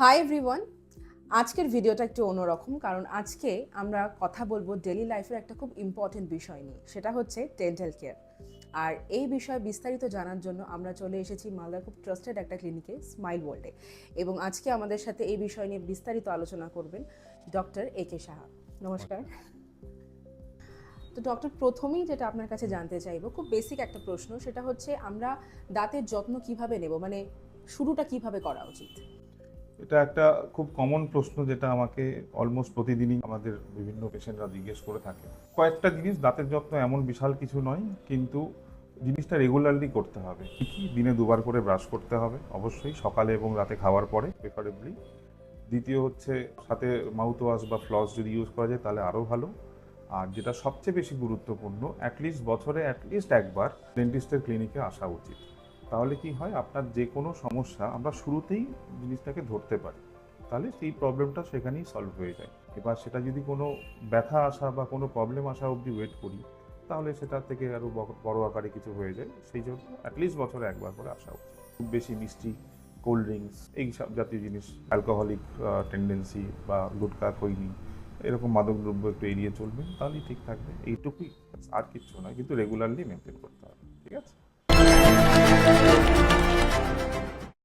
Hi everyone. আজকের ভিডিওটা একটু অন্যরকম, কারণ আজকে আমরা কথা বলবো ডেইলি লাইফের একটা খুব ইম্পর্টেন্ট বিষয় নিয়ে, সেটা হচ্ছে ডেন্টাল কেয়ার। আর এই বিষয়ে বিস্তারিত জানার জন্য আমরা চলে এসেছি মালদার খুব ট্রাস্টেড একটা ক্লিনিকে, স্মাইল ওয়ার্ল্ডে। এবং আজকে আমাদের সাথে এই বিষয় নিয়ে বিস্তারিত আলোচনা করবেন ডক্টর এ.কে. সাহা। নমস্কার। তো ডক্টর, প্রথমেই যেটা আপনার কাছে জানতে চাইবো, খুব বেসিক একটা প্রশ্ন, সেটা হচ্ছে আমরা দাঁতের যত্ন কিভাবে নেব, মানে শুরুটা কিভাবে করা উচিত? এটা একটা খুব কমন প্রশ্ন, যেটা আমাকে অলমোস্ট প্রতিদিনই আমাদের বিভিন্ন পেশেন্টরা জিজ্ঞেস করে থাকে। কয়েকটা জিনিস, দাঁতের যত্ন এমন বিশাল কিছু নয়, কিন্তু জিনিসটা রেগুলারলি করতে হবে। কি দিনে দুবার করে ব্রাশ করতে হবে, অবশ্যই সকালে এবং রাতে খাওয়ার পরে প্রেফারেবলি। দ্বিতীয় হচ্ছে সাথে মাউথ ওয়াশ বা ফ্লস যদি ইউজ করা যায় তাহলে আরও ভালো। আর যেটা সবচেয়ে বেশি গুরুত্বপূর্ণ, বছরে অ্যাটলিস্ট একবার ডেন্টিস্টের ক্লিনিকে আসা উচিত। তাহলে কি হয়, আপনার যে কোনো সমস্যা আমরা শুরুতেই জিনিসটাকে ধরতে পারি, তাহলে সেই প্রবলেমটা সেখানেই সলভ হয়ে যায়। এবার সেটা যদি কোনো ব্যথা আসা বা কোনো প্রবলেম আসা অবধি ওয়েট করি, তাহলে সেটা থেকে আরও বড় আকারে কিছু হয়ে যায়। সেই জন্য অ্যাটলিস্ট বছরে একবার করে আসা উচিত। খুব বেশি মিষ্টি, কোল্ড ড্রিঙ্কস, এই সব জাতীয় জিনিস, অ্যালকোহলিক টেন্ডেন্সি বা গুটখা, খৈনি, এরকম মাদকদ্রব্য একটু এড়িয়ে চলবেন, তাহলেই ঠিক থাকবে। এইটুকুই, আর কিচ্ছু নয়, কিন্তু রেগুলারলি মেনটেন করতে হবে। ঠিক আছে?